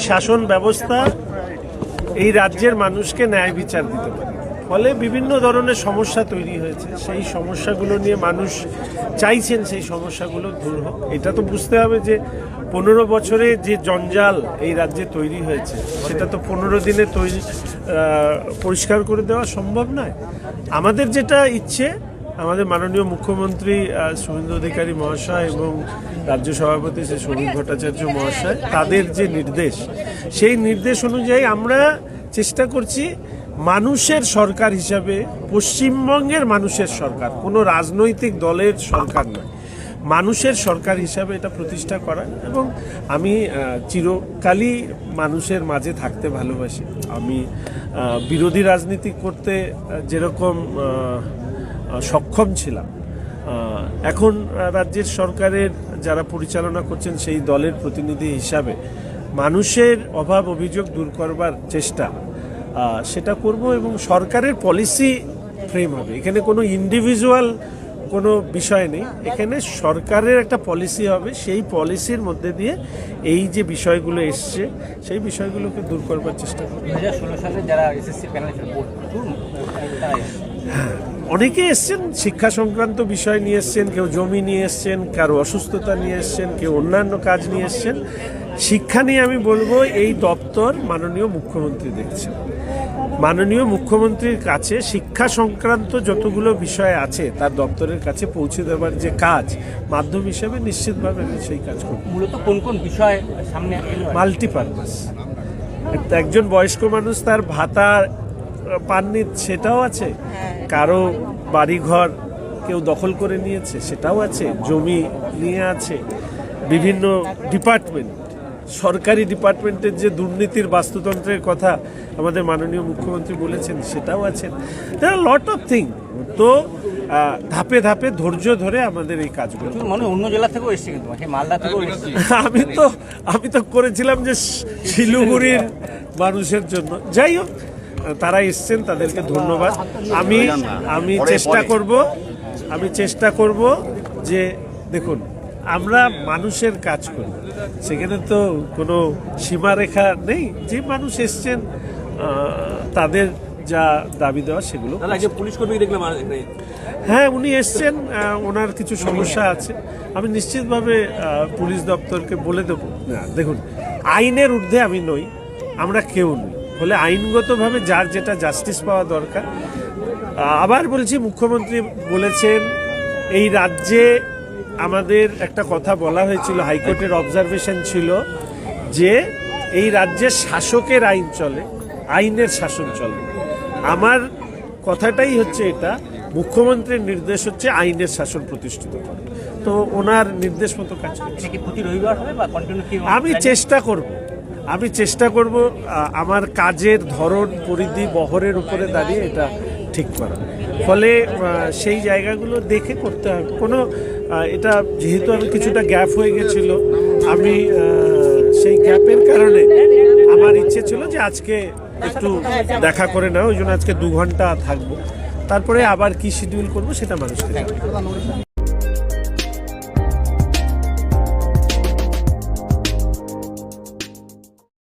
শাসন ব্যবস্থা এই রাজ্যের মানুষকে ন্যায় বিচার দিতে পারে। ফলে বিভিন্ন ধরনের সমস্যা তৈরি হয়েছে, সেই সমস্যাগুলো নিয়ে মানুষ চাইছেন সেই সমস্যাগুলো দূর হোক। এটা তো বুঝতে হবে যে 15 বছরে যে জঞ্জাল এই রাজ্যে তৈরি হয়েছে সেটা তো 15 দিনে পরিষ্কার করে দেওয়া সম্ভব নয়। আমাদের যেটা ইচ্ছে, আমাদের মাননীয় মুখ্যমন্ত্রী শুভেন্দু অধিকারী মহাশয় এবং রাজ্য সভাপতি শ্রী শ্রমিক ভট্টাচার্য মহাশয়, তাদের যে নির্দেশ, সেই নির্দেশ অনুযায়ী আমরা চেষ্টা করছি মানুষের সরকার হিসাবে, পশ্চিমবঙ্গের মানুষের সরকার, কোনো রাজনৈতিক দলের সরকার নয়, মানুষের সরকার হিসাবে এটা প্রতিষ্ঠা করা। এবং আমি চিরকালই মানুষের মাঝে থাকতে ভালোবাসি। আমি বিরোধী রাজনীতি করতে যেরকম সক্ষম ছিলাম, এখন রাজ্যের সরকারের যারা পরিচালনা করছেন সেই দলের প্রতিনিধি হিসাবে মানুষের অভাব অভিযোগ দূর করবার চেষ্টা সেটা করব। এবং সরকারের পলিসি ফ্রেম হবে, এখানে কোনো ইন্ডিভিজুয়াল কোনো বিষয় নেই, এখানে সরকারের একটা পলিসি হবে, সেই পলিসির মধ্যে দিয়ে এই যে বিষয়গুলো এসছে সেই বিষয়গুলোকে দূর করবার চেষ্টা করব। 2016 সালে যারা এসএসসি প্যানেল অনেকে এসছেন, শিক্ষা সংক্রান্ত বিষয় নিয়ে এসছেন, কেউ জমি নিয়ে এসছেন, কারো অসুস্থতা নিয়ে এসছেন, কেউ অন্যান্য কাজ নিয়ে এসছেন। শিক্ষা নিয়ে আমি বলবো এই দপ্তর মাননীয় মুখ্যমন্ত্রী দেখছেন। মাননীয় মুখ্যমন্ত্রীর কাছে শিক্ষা সংক্রান্ত যতগুলো বিষয় আছে তার দপ্তরের কাছে পৌঁছে দেওয়ার যে কাজ, মাধ্যম হিসেবে নিশ্চিতভাবে আমি সেই কাজ করব। মূলত কোন কোন বিষয় সামনে? মাল্টিপারপাস, একজন বয়স্ক মানুষ তার ভাতা পাননি সেটাও আছে, কারো বাড়িঘর কেউ দখল করে নিয়েছে সেটাও আছে, জমি নিয়ে আছে, বিভিন্ন ডিপার্টমেন্ট, সরকারি ডিপার্টমেন্টের যে দুর্নীতির বাস্তুতন্ত্রের কথা আমাদের মাননীয় মুখ্যমন্ত্রী বলেছেন সেটাও আছেন। দেয়ার আর লট অফ থিং। তো ধাপে ধাপে ধৈর্য ধরে আমাদের এই কাজগুলো। মানে অন্য জেলা থেকেও এসছে, কিন্তু মালদা থেকেও এসছে। আমি তো করেছিলাম যে শিলিগুড়ির মানুষের জন্য। যাই হোক, তারা এসছেন, তাদেরকে ধন্যবাদ। আমি চেষ্টা করব যে দেখুন, আমরা মানুষের কাজ করি, সেখানে তো কোনো সীমারেখা নেই। যে মানুষ এসছেন তাদের যা দাবি দেওয়া সেগুলো। পুলিশ কর্মী দেখলাম, হ্যাঁ উনি এসছেন, ওনার কিছু সমস্যা আছে, আমি নিশ্চিতভাবে পুলিশ দপ্তরকে বলে দেবো। দেখুন, আইনের ঊর্ধ্বে আমি নই, আমরা কেউ নই, ফলে আইনগতভাবে যার যেটা জাস্টিস পাওয়া দরকার। আবার বলছি, মুখ্যমন্ত্রী বলেছেন এই রাজ্যে আমাদের একটা কথা বলা হয়েছিল, হাইকোর্টের অবজারভেশন ছিল যে এই রাজ্যে শাসকের আইন চলে, আইনের শাসন চলে। আমার কথাটাই হচ্ছে এটা, মুখ্যমন্ত্রীর নির্দেশ হচ্ছে আইনের শাসন প্রতিষ্ঠিত করে, তো ওনার নির্দেশ মতো কাজ করছে। আমি চেষ্টা করব আমার কাজের ধরন, পরিধি, বহরের উপরে দাঁড়িয়ে এটা ঠিক করা। ফলে সেই জায়গাগুলো দেখে করতে হবে। এটা যেহেতু আমি কিছুটা গ্যাপ হয়ে গেছিল, আমি সেই গ্যাপের কারণে আমার ইচ্ছে ছিল যে আজকে একটু দেখা করে নেওয়া, ওই জন্য আজকে 2 ঘন্টা থাকবো, তারপরে আবার কি শিডিউল করবো সেটা মানুষকে জানাবো।